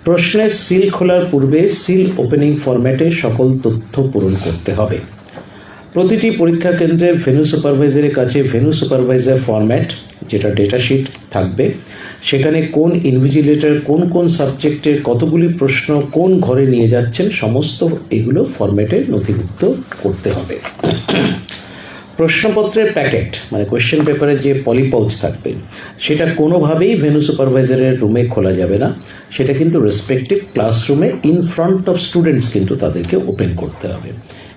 প্রশ্নের সিল খোলার পূর্বে সিল ওপেনিং ফরম্যাটে সকল তথ্য পূরণ করতে হবে। প্রতিটি পরীক্ষা কেন্দ্রের ভেন্যু সুপারভাইজারের কাছে ভেন্যু সুপারভাইজার ফরম্যাট, যেটা ডেটা শিট থাকবে, সেখানে কোন ইনভিজিলেটর কোন কোন সাবজেক্টের কতগুলি প্রশ্ন কোন ঘরে নিয়ে যাচ্ছেন সমস্ত এগুলো ফরম্যাটে নথিভুক্ত করতে হবে। প্রশ্নপত্রের প্যাকেট মানে কোয়েশ্চেন পেপারে যে পলিপাউচ থাকবে সেটা কোনোভাবেই ভেন্যু সুপারভাইজারের রুমে খোলা যাবে না, সেটা কিন্তু রেসপেক্টিভ ক্লাসরুমে ইন ফ্রন্ট অফ স্টুডেন্টস কিন্তু তাদেরকে ওপেন করতে হবে।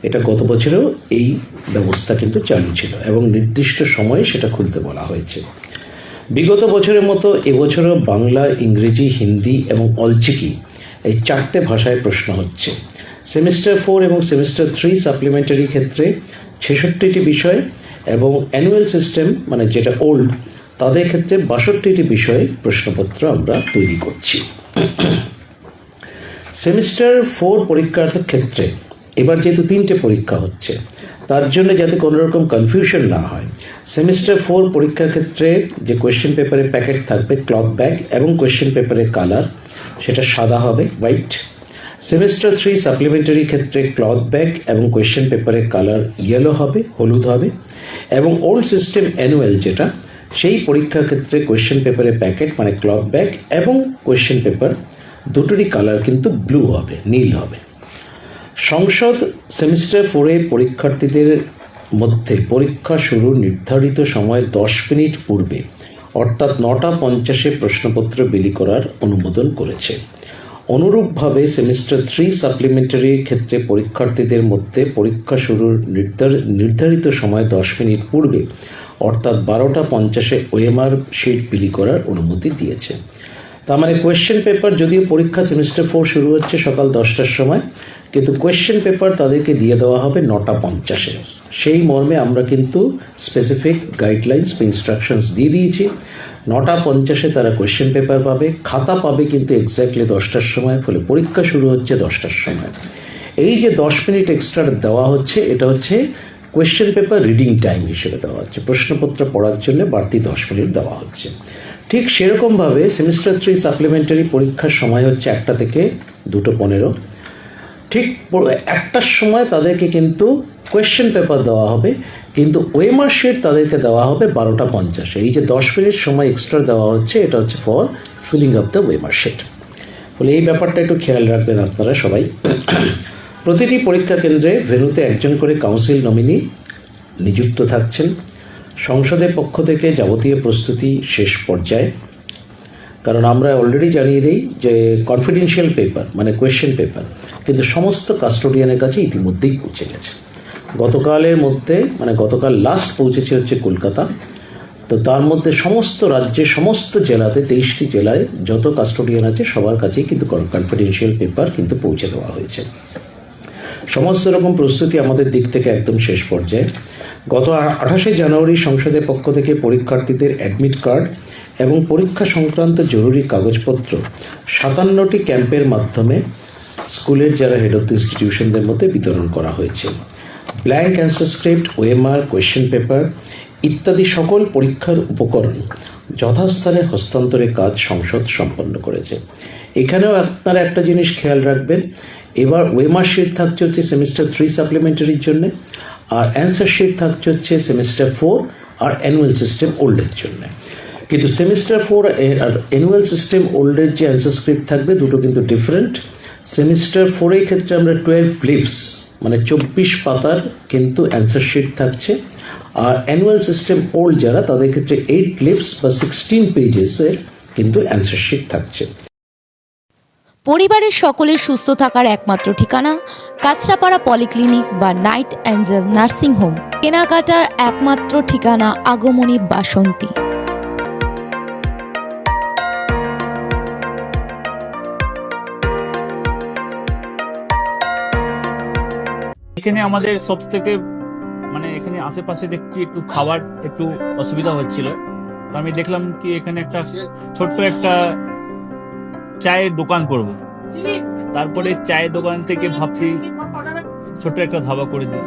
এটা গত বছরেও এই ব্যবস্থা কিন্তু চালু ছিল এবং নির্দিষ্ট সময়ে সেটা খুলতে বলা হয়েছে। বিগত বছরের মতো এবছরও বাংলা, ইংরেজি, হিন্দি এবং অলচিকি এই 4টে ভাষায় প্রশ্ন হচ্ছে। সেমিস্টার 4 এবং সেমিস্টার 3 সাপ্লিমেন্টারি ক্ষেত্রে 66টি বিষয় এবং অ্যানুয়াল সিস্টেম মানে যেটা ওল্ড তাদের ক্ষেত্রে 62টি বিষয়ে প্রশ্নপত্র আমরা তৈরি করছি। সেমিস্টার 4 পরীক্ষার্থীর ক্ষেত্রে এবার যেহেতু 3টে পরীক্ষা হচ্ছে তার জন্য যাতে কোনো রকম কনফিউশন না হয়, সেমিস্টার 4 পরীক্ষার ক্ষেত্রে যে কোয়েশ্চেন পেপারের প্যাকেট থাকবে ক্লথ ব্যাগ এবং কোয়েশ্চেন পেপারের কালার সেটা সাদা হবে, হোয়াইট। সেমিস্টার 3 সাপ্লিমেন্টারি ক্ষেত্রে ক্লথ ব্যাগ এবং কোয়েশ্চেন পেপারের কালার ইয়েলো হবে, হলুদ হবে। এবং ওল্ড সিস্টেম অ্যানুয়াল যেটা সেই পরীক্ষার ক্ষেত্রে কোয়েশ্চেন পেপারের প্যাকেট মানে ক্লথ ব্যাগ এবং কোয়েশ্চেন পেপার দুটোরই কালার কিন্তু ব্লু হবে, নীল হবে। সংসদ সেমিস্টার 4 পরীক্ষার্থীদের মধ্যে পরীক্ষা শুরুর নির্ধারিত সময় 10 মিনিট পূর্বে অর্থাৎ 9:50 প্রশ্নপত্র বিলি করার অনুমোদন করেছে। অনুরূপভাবে সেমিস্টার 3 সাপ্লিমেন্টারির ক্ষেত্রে পরীক্ষার্থীদের মধ্যে পরীক্ষা শুরুর নির্ধারিত সময় 10 মিনিট পূর্বে অর্থাৎ 12:50 ওএমআর শিট বিলি করার অনুমতি দিয়েছে। তার মানে কোয়েশ্চেন পেপার যদিও পরীক্ষা সেমিস্টার 4 শুরু হচ্ছে সকাল 10টার সময়, কিন্তু কোয়েশ্চেন পেপার তাদেরকে দিয়ে দেওয়া হবে 9:50। সেই মর্মে আমরা কিন্তু স্পেসিফিক গাইডলাইন্স বা ইনস্ট্রাকশনস দিয়ে দিয়েছি। 9:50 তারা কোয়েশ্চেন পেপার পাবে, খাতা পাবে কিন্তু এক্স্যাক্টলি 10টার সময়, ফলে পরীক্ষা শুরু হচ্ছে 10টার সময়। এই যে 10 মিনিট এক্সট্রা দেওয়া হচ্ছে এটা হচ্ছে কোয়েশ্চেন পেপার রিডিং টাইম হিসেবে দেওয়া হচ্ছে, প্রশ্নপত্র পড়ার জন্য বাড়তি 10 মিনিট দেওয়া হচ্ছে। ঠিক সেরকমভাবে সেমিস্টার 3 সাপ্লিমেন্টারি পরীক্ষার সময় হচ্ছে 1টা থেকে 2:15। ঠিক 1টার সময় তাদেরকে কিন্তু কোয়েশ্চেন পেপার দেওয়া হবে, কিন্তু ওএমআর শিট তাদেরকে দেওয়া হবে 12:50। এই যে 10 মিনিট সময় এক্সট্রা দেওয়া হচ্ছে এটা হচ্ছে for filling up the OMR sheet. বলে এই ব্যাপারটা একটু খেয়াল রাখবেন আপনারা সবাই। প্রতিটি পরীক্ষা কেন্দ্রে ভেন্যুতে একজন করে কাউন্সিল নমিনি নিযুক্ত থাকছেন। সংসদের পক্ষ থেকে যাবতীয় প্রস্তুতি শেষ পর্যায়ে, কারণ আমরা অলরেডি জানিয়ে দিই যে কনফিডেন্সিয়াল পেপার মানে কোয়েশ্চেন পেপার কিন্তু সমস্ত কাস্টোডিয়ানের কাছে ইতিমধ্যেই পৌঁছে গেছে। গতকালের মধ্যে মানে গতকাল লাস্ট পৌঁছেছে হচ্ছে কলকাতা, তো তার মধ্যে সমস্ত রাজ্যে সমস্ত জেলাতে 23টি জেলায় যত কাস্টোডিয়ান আছে সবার কাছেই কিন্তু কনফিডেন্সিয়াল পেপার কিন্তু পৌঁছে দেওয়া হয়েছে। সমস্ত রকম প্রস্তুতি আমাদের দিক থেকে একদম শেষ পর্যায়ে। গত 28 জানুয়ারি সংসদের পক্ষ থেকে পরীক্ষার্থীদের অ্যাডমিট কার্ড এবং পরীক্ষা সংক্রান্ত জরুরি কাগজপত্র 57টি ক্যাম্পের মাধ্যমে স্কুলের যারা হেড অফ দ্য ইনস্টিটিউশনদের মধ্যে বিতরণ করা হয়েছে। Blank answer script, OMR, question paper ইত্যাদি সকল পরীক্ষার উপকরণ যথাস্থানে হস্তান্তরের কাজ সংসদ সম্পন্ন করেছে। এখানেও আপনারা একটা জিনিস খেয়াল রাখবেন, এবার ওএমআর শিট থাকছে হচ্ছে সেমিস্টার 3 সাপ্লিমেন্টারির জন্য, আর অ্যান্সার শিট থাকছে হচ্ছে সেমিস্টার 4 আর অ্যানুয়াল সিস্টেম ওল্ডের জন্য। কিন্তু সেমিস্টার 4 আর অ্যানুয়াল সিস্টেম ওল্ডের যে অ্যান্সার স্ক্রিপ্ট থাকবে দুটো কিন্তু ডিফারেন্ট। সেমিস্টার 4 এর ক্ষেত্রে আমরা 12 লিভস মানে 24 পাতার কিন্তু অ্যান্সার শিট থাকছে, আর অ্যানুয়াল সিস্টেম ওল্ড যারা তাদের ক্ষেত্রে 8 লিভস বা 16 পেজেসের কিন্তু অ্যান্সার শিট থাকছে। পরিবারের সকলের সুস্থ থাকার একমাত্র ঠিকানা কাঁচরাপাড়া পলিক্লিনিক বা নাইট অ্যাঞ্জেল নার্সিং হোম। কেনাকাটার একমাত্র ঠিকানা আগমনী বাসন্তী। এখানে আমাদের সব থেকে মানে এখানে আশেপাশে দেখছি একটু খাবার একটু অসুবিধা হচ্ছিল, তো আমি দেখলাম কি এখানে একটা ছোট্ট একটা চায়ের দোকান করব। তারপরে চায়ের দোকান থেকে ভাবছি ছোট একটা ধাবা করে দিই।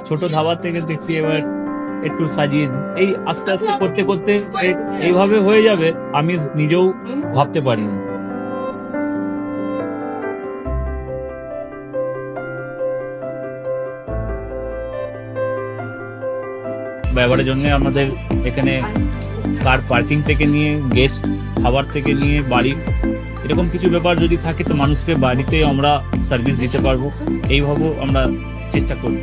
ছোট ধাবা থেকে দেখছি এবার একটু সাজিয়ে দিই। এই আস্তে আস্তে করতে করতে এইভাবে হয়ে যাবে আমি নিজেও ভাবতে পারিনি। ব্যবহারের জন্য আমাদের এখানে কার পার্কিং থেকে নিয়ে গেস্ট খাবার থেকে নিয়ে বাড়ি এরকম কিছু ব্যাপার যদি থাকে তো মানুষকে বাড়িতে আমরা সার্ভিস দিতে পারবো, এইভাবেও আমরা চেষ্টা করি।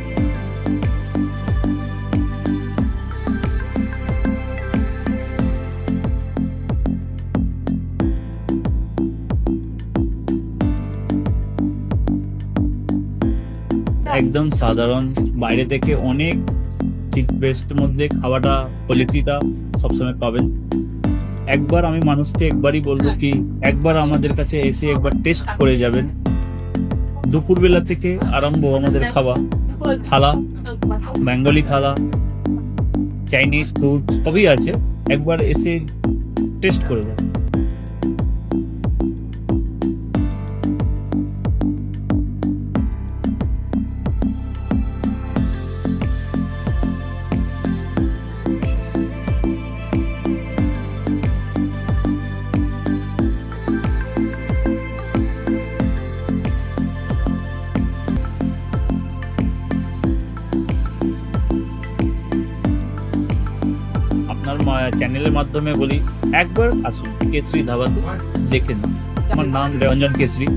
একদম সাধারণ, বাইরে থেকে অনেক চিপ বেস্ট মধ্যে খাওয়াটা কোয়ালিটিটা সবসময় পাবেন। একবার আমি মানুষকে একবারই বলবো কি একবার আমাদের কাছে এসে একবার টেস্ট করে যাবেন। দুপুরবেলা থেকে আরম্ভ আমাদের খাওয়া, থালা, বেঙ্গলি থালা, চাইনিজ ফুড সবই আছে, একবার এসে টেস্ট করে যাবেন। আপনার চ্যানেলের মাধ্যমে বলি একবার আসুন কেশরী ধাবাতে দেখে নিন। আমার নাম রঞ্জন কেশরী।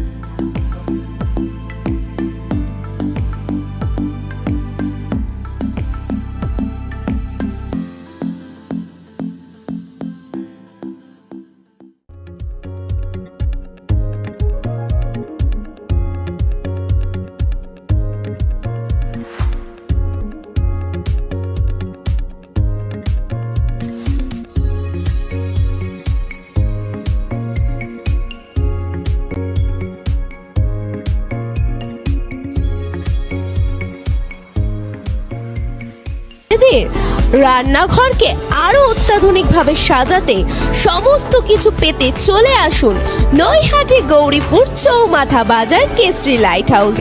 রান্নাঘরকে আরো অত্যাধুনিকভাবে সাজাতে সমস্ত কিছু পেতে চলে আসুন নৈহাটি গৌরীপুর চৌমাথা বাজার কেশরী লাইট হাউস।